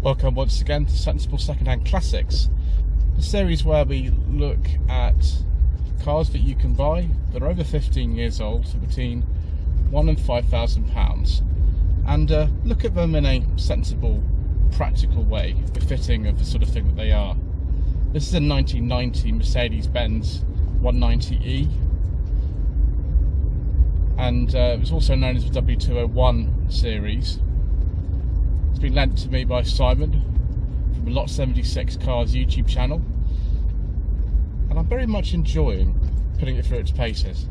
Welcome once again to Sensible Secondhand Classics, the series where we look at cars that you can buy that are over 15 years old for between £1,000 and £5,000 and look at them in a sensible, practical way, befitting of the sort of thing that they are. This is a 1990 Mercedes-Benz 190e, and it was also known as the W201 series. It's been lent to me by Simon from the Lot 76 Cars YouTube channel, and I'm very much enjoying putting it through its paces.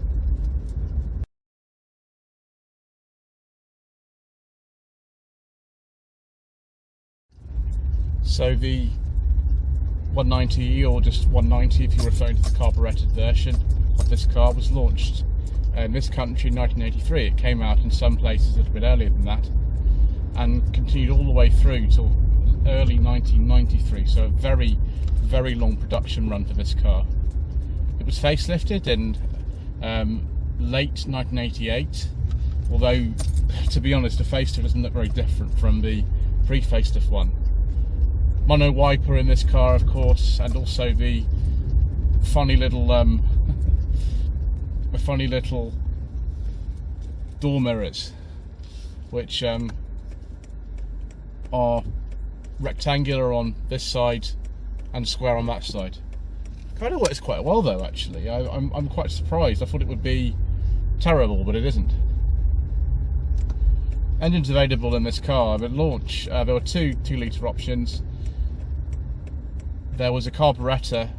So the 190e, or just 190 if you're referring to the carburetted version of this car, was launched in this country in 1983. It came out in some places a little bit earlier than that, and continued all the way through till early 1993, so a very, very long production run for this car. It was facelifted in late 1988, although, to be honest, the facelift doesn't look very different from the pre-facelift one. Mono wiper in this car, of course, and also the funny little door mirrors, which are rectangular on this side and square on that side. Kind of works quite well though, actually. I'm quite surprised. I thought it would be terrible, but it isn't. Engines available in this car. At launch, there were two 2-litre options. There was a carburettor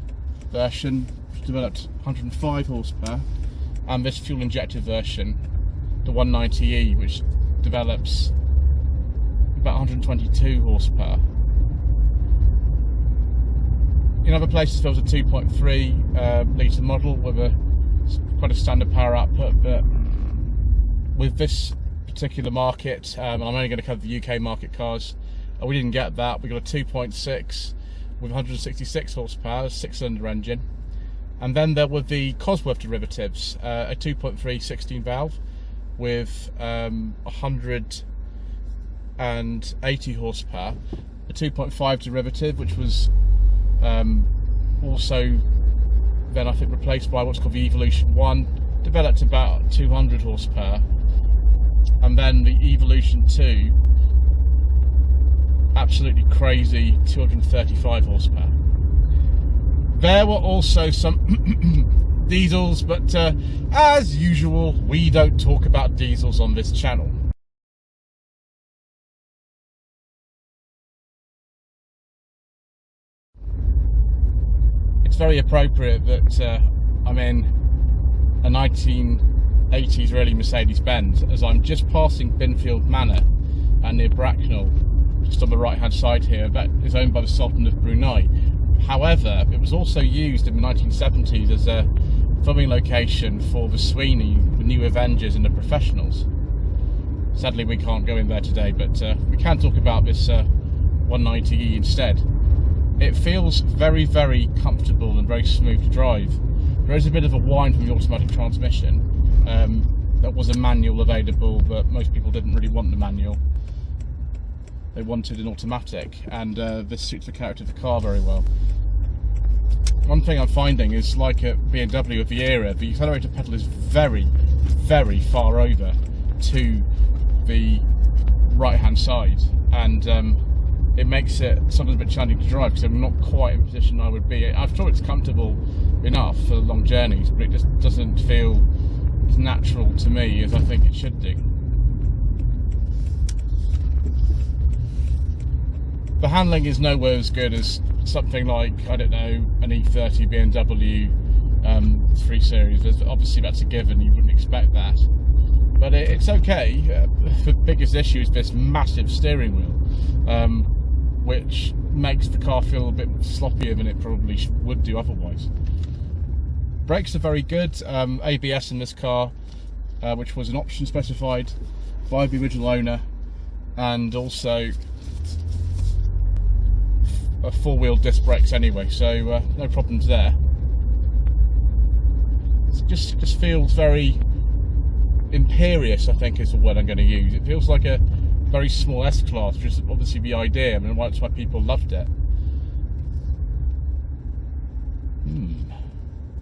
version, which developed 105 horsepower, and this fuel-injected version, the 190e, which develops about 122 horsepower. In other places there was a 2.3 litre model with quite a standard power output, but with this particular market, and I'm only going to cover the UK market cars, we didn't get that. We got a 2.6 with 166 horsepower, 6-cylinder engine. And then there were the Cosworth derivatives, a 2.3 16 valve with 180 horsepower, a 2.5 derivative, which was also then I think replaced by what's called the Evolution 1, developed about 200 horsepower, and then the Evolution 2, absolutely crazy, 235 horsepower. There were also some diesels, but as usual, we don't talk about diesels on this channel. It's very appropriate that I'm in a 1980s early Mercedes-Benz, as I'm just passing Binfield Manor and near Bracknell, just on the right hand side here. That is owned by the Sultan of Brunei. However, it was also used in the 1970s as a filming location for the Sweeney, the New Avengers and the Professionals. Sadly we can't go in there today, but we can talk about this 190e instead. It feels very, very comfortable and very smooth to drive. There is a bit of a whine from the automatic transmission. There was a manual available, but most people didn't really want the manual. They wanted an automatic, and this suits the character of the car very well. One thing I'm finding is, like at BMW of the era, the accelerator pedal is very, very far over to the right hand side, and it makes it sometimes a bit challenging to drive because I'm not quite in the position I would be. I'm sure it's comfortable enough for long journeys, but it just doesn't feel as natural to me as I think it should do. The handling is nowhere as good as something like, I don't know, an E30 BMW 3 Series. Obviously that's a given, you wouldn't expect that. But it's okay. The biggest issue is this massive steering wheel, which makes the car feel a bit sloppier than it probably would do otherwise. Brakes are very good. ABS in this car, which was an option specified by the original owner, and also a 4-wheel disc brakes anyway, so no problems there. It just feels very imperious, I think is the word I'm going to use. It feels like a very small S-Class, which is obviously the idea. I mean, that's why people loved it.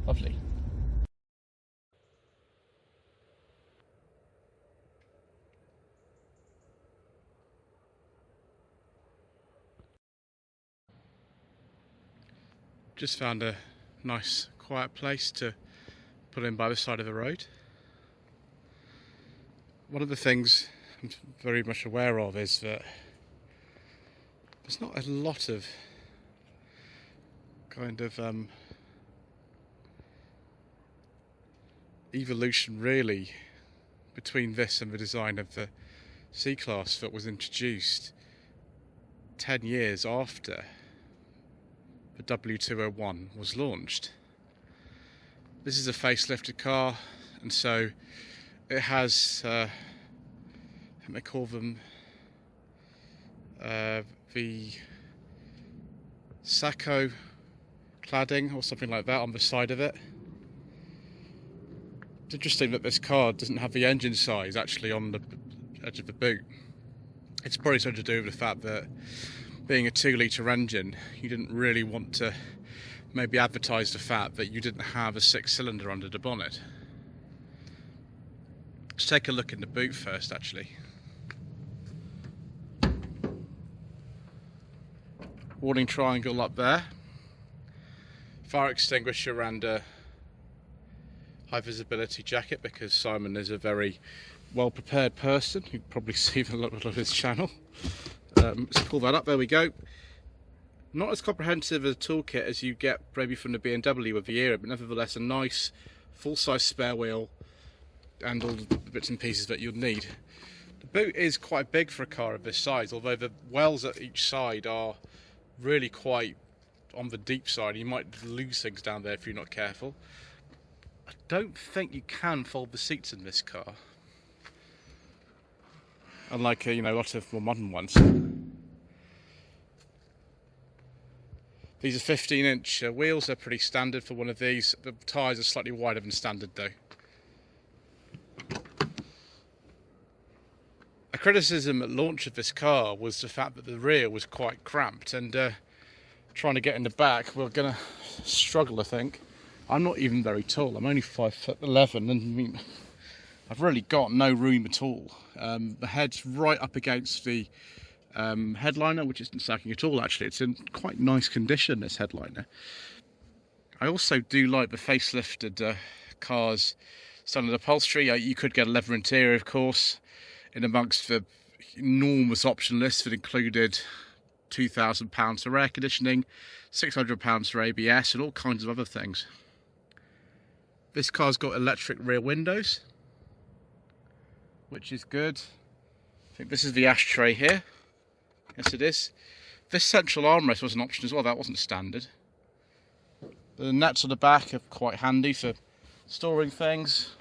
Lovely. Just found a nice quiet place to put in by the side of the road. One of the things I'm very much aware of is that there's not a lot of kind of evolution really between this and the design of the C-Class that was introduced 10 years after the W201 was launched. This is a facelifted car, and so it has I think they call them the Sacco cladding or something like that on the side of it. It's interesting that this car doesn't have the engine size actually on the edge of the boot. It's probably something to do with the fact that being a 2-litre engine, you didn't really want to maybe advertise the fact that you didn't have a 6-cylinder under the bonnet. Let's take a look in the boot first actually. Warning triangle up there. Fire extinguisher and a high visibility jacket, because Simon is a very well prepared person. You'd probably see a lot of his channel. Let's pull that up, there we go. Not as comprehensive a toolkit as you get maybe from the BMW with the era, but nevertheless a nice full-size spare wheel and all the bits and pieces that you'll need. The boot is quite big for a car of this size, although the wells at each side are really quite on the deep side. You might lose things down there if you're not careful. I don't think you can fold the seats in this car, unlike a lot of more modern ones. These are 15-inch wheels. They're pretty standard for one of these. The tyres are slightly wider than standard though. A criticism at launch of this car was the fact that the rear was quite cramped, and trying to get in the back, we're going to struggle, I think. I'm not even very tall. I'm only 5'11", and I mean, I've really got no room at all. The head's right up against the headliner, which isn't sagging at all actually. It's in quite nice condition, this headliner. I also do like the facelifted car's standard upholstery. You could get a leather interior, of course, in amongst the enormous option list that included £2,000 for air conditioning, £600 for ABS, and all kinds of other things. This car's got electric rear windows, which is good. I think this is the ashtray here. Yes, it is. This central armrest was an option as well. That wasn't standard. The nets on the back are quite handy for storing things.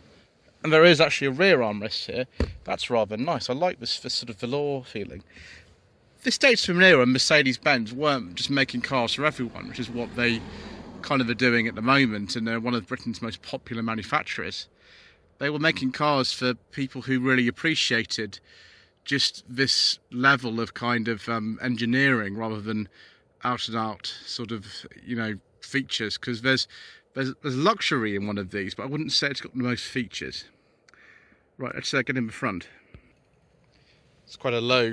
And there is actually a rear armrest here. That's rather nice. I like this sort of velour feeling. This dates from an era when Mercedes-Benz weren't just making cars for everyone, which is what they kind of are doing at the moment, and they're one of Britain's most popular manufacturers. They were making cars for people who really appreciated just this level of kind of engineering rather than out and out sort of features, because there's luxury in one of these, but I wouldn't say it's got the most features. Right, let's get in the front. It's quite a low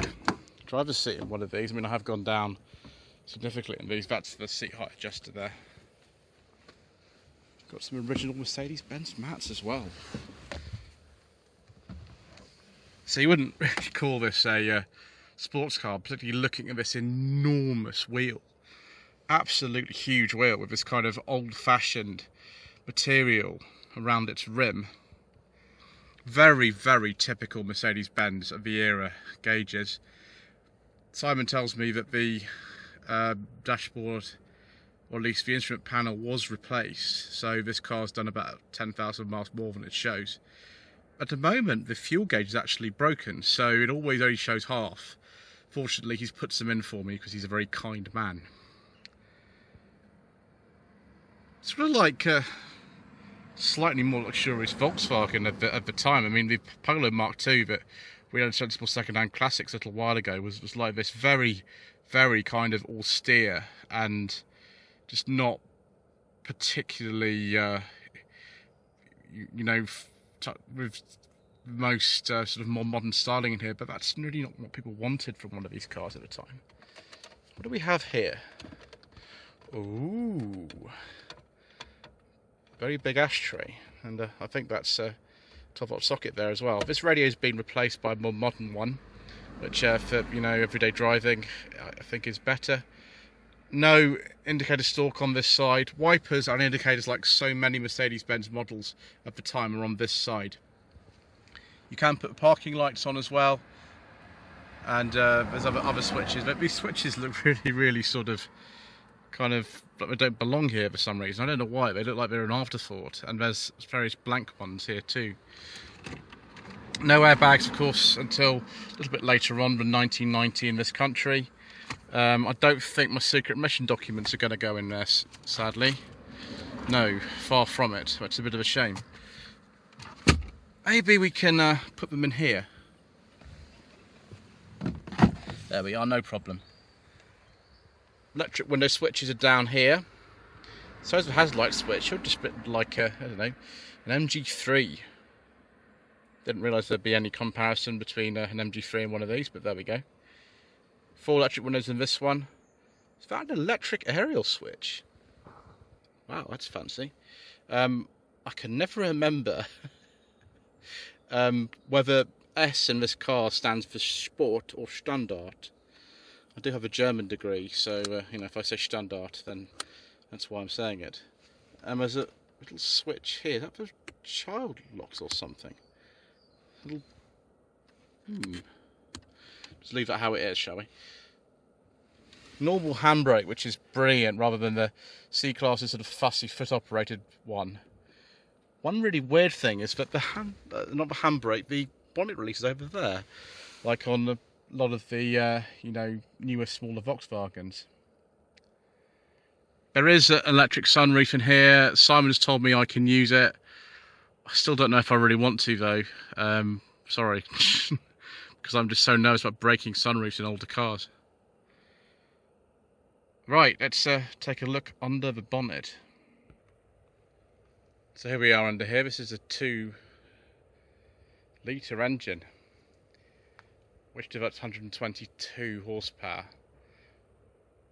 driver's seat in one of these. I mean, I have gone down significantly in these. That's the seat height adjuster there. Got some original Mercedes-Benz mats as well. So you wouldn't really call this a sports car, particularly looking at this enormous wheel. Absolutely huge wheel with this kind of old-fashioned material around its rim. Very, very typical Mercedes-Benz of the era gauges. Simon tells me that the dashboard, or at least the instrument panel, was replaced, so this car's done about 10,000 miles more than it shows. At the moment, the fuel gauge is actually broken, so it always only shows half. Fortunately, he's put some in for me because he's a very kind man. Sort of like a slightly more luxurious Volkswagen at the time. I mean, the Polo Mark II that we had a sensible second-hand classics a little while ago was like this, very, very kind of austere and just not particularly, you know, with most sort of more modern styling in here, but that's really not what people wanted from one of these cars at the time. What do we have here? Ooh, very big ashtray, and I think that's a 12-volt socket there as well. This radio's been replaced by a more modern one, which for, you know, everyday driving I think is better. No indicator stalk on this side. Wipers and indicators, like so many Mercedes-Benz models of the time, are on this side. You can put parking lights on as well, and there's other switches, but these switches look really, really sort of kind of like they don't belong here for some reason. I don't know why. They look like they're an afterthought, and there's various blank ones here too. No airbags, of course, until a little bit later on, in 1990 in this country. I don't think my secret mission documents are going to go in there, sadly. No, far from it. That's a bit of a shame. Maybe we can put them in here. There we are, no problem. Electric window switches are down here. So is the hazard light switch. It'll just be like a, I don't know, an MG3. Didn't realise there'd be any comparison between an MG3 and one of these, but there we go. 4 electric windows in this one. It's found an electric aerial switch. Wow, that's fancy. I can never remember whether S in this car stands for Sport or Standard. I do have a German degree, so you know, if I say Standard, then that's why I'm saying it. There's a little switch here. Is that for child locks or something? Little... Just leave that how it is, shall we? Normal handbrake, which is brilliant, rather than the C-Class's sort of fussy foot-operated one. One really weird thing is that the not the handbrake, the bonnet release is over there, like on a lot of the you know, newer, smaller Volkswagens. There is an electric sunroof in here. Simon has told me I can use it. I still don't know if I really want to though. Sorry, because I'm just so nervous about breaking sunroofs in older cars. Right, let's take a look under the bonnet. So here we are under here. This is a 2-litre engine, which develops 122 horsepower.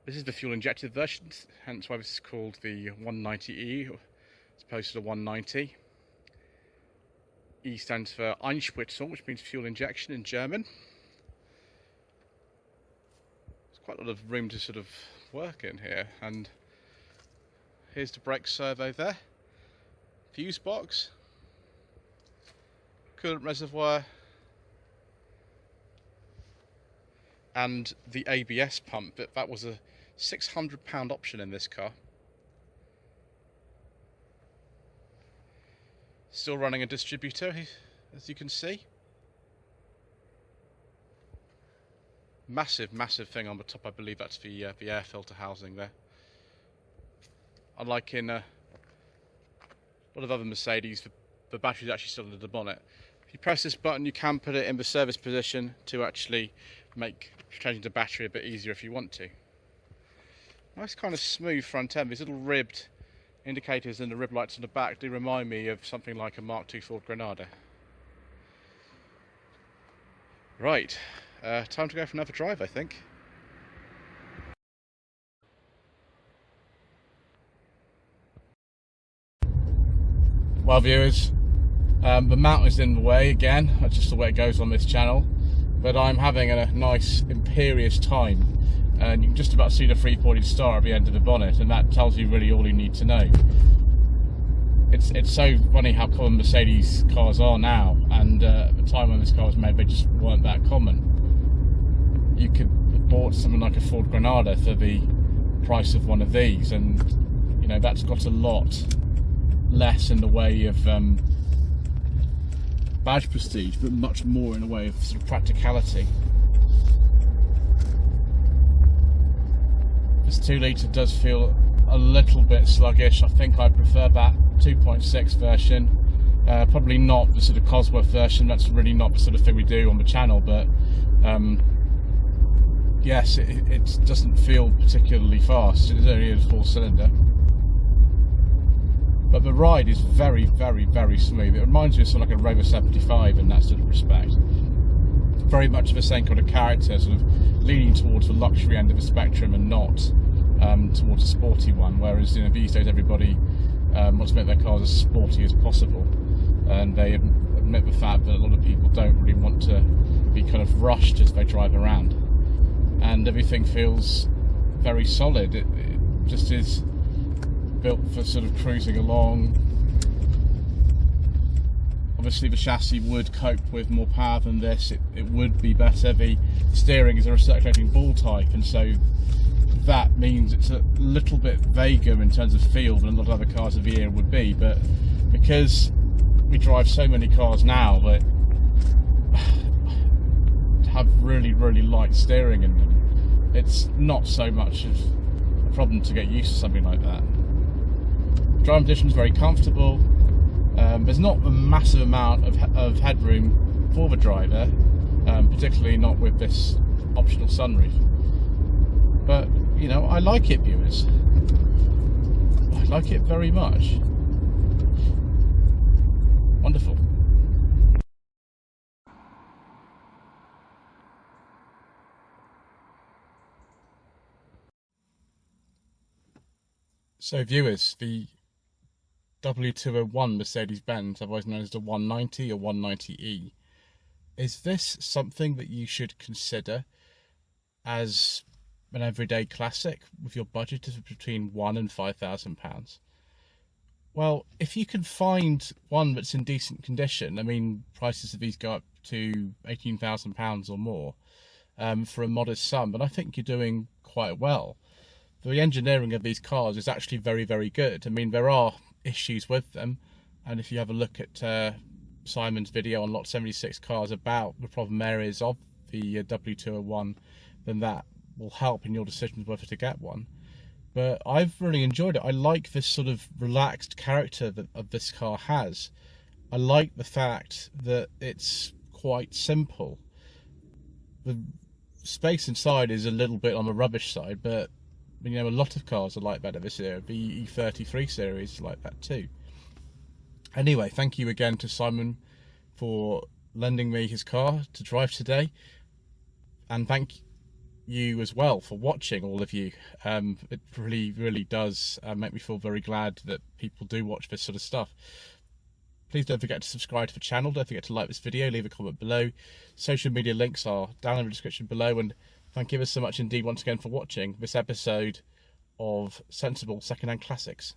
This is the fuel injected version, hence why this is called the 190E as opposed to the 190. E stands for Einsprittung, which means fuel injection in German. There's quite a lot of room to sort of work in here, and here's the brake servo there. Fuse box, coolant reservoir, and the ABS pump. But that was a £600 option in this car. Still running a distributor, as you can see. Massive, massive thing on the top. I believe that's the air filter housing there. Unlike in a lot of other Mercedes, the battery's actually still under the bonnet. If you press this button, you can put it in the service position to actually make changing the battery a bit easier if you want to. Nice kind of smooth front end. These little ribbed indicators and the rib lights on the back do remind me of something like a Mark II Ford Granada. Right, time to go for another drive, I think. Well, viewers, the mount is in the way again. That's just the way it goes on this channel. But I'm having a nice imperious time, and you can just about see the 340 star at the end of the bonnet, and that tells you really all you need to know. It's so funny how common Mercedes cars are now, and at the time when this car was made, they just weren't that common. You could have bought something like a Ford Granada for the price of one of these, and you know, that's got a lot less in the way of badge prestige, but much more in the way of sort of practicality. This 2-litre does feel a little bit sluggish. I think I prefer that 2.6 version. Probably not the sort of Cosworth version, that's really not the sort of thing we do on the channel, but yes, it doesn't feel particularly fast. It's only a 4-cylinder. But the ride is very, very, very smooth. It reminds me of sort of like a Rover 75 in that sort of respect. Very much of the same kind of character, sort of leaning towards the luxury end of the spectrum and not towards a sporty one. Whereas, you know, these days everybody wants to make their cars as sporty as possible, and they admit the fact that a lot of people don't really want to be kind of rushed as they drive around. And everything feels very solid. It just is built for sort of cruising along. Obviously the chassis would cope with more power than this. It would be better. The steering is a recirculating ball type, and so that means it's a little bit vaguer in terms of feel than a lot of other cars of the year would be. But because we drive so many cars now that have really, really light steering in them, it's not so much of a problem to get used to something like that. Driving position is very comfortable. There's not a massive amount of headroom for the driver, particularly not with this optional sunroof. But, you know, I like it, viewers. I like it very much. Wonderful. So, viewers, the W201 Mercedes-Benz, otherwise known as the 190 or 190e, is this something that you should consider as an everyday classic with your budget of between £1,000 and £5,000? Well, if you can find one that's in decent condition, I mean, prices of these go up to £18,000 or more for a modest sum, but I think you're doing quite well. The engineering of these cars is actually very, very good. I mean, there are issues with them, and if you have a look at Simon's video on Lot 76 cars about the problem areas of the W201, then that will help in your decision whether to get one. But I've really enjoyed it. I like this sort of relaxed character that this car has. I like the fact that it's quite simple. The space inside is a little bit on the rubbish side, but you know, a lot of cars are like that at this era. The E33 series is like that too. Anyway, thank you again to Simon for lending me his car to drive today, and thank you as well for watching, all of you. It really, really does make me feel very glad that people do watch this sort of stuff. Please don't forget to subscribe to the channel, don't forget to like this video, leave a comment below. Social media links are down in the description below, and thank you so much indeed once again for watching this episode of Sensible Secondhand Classics.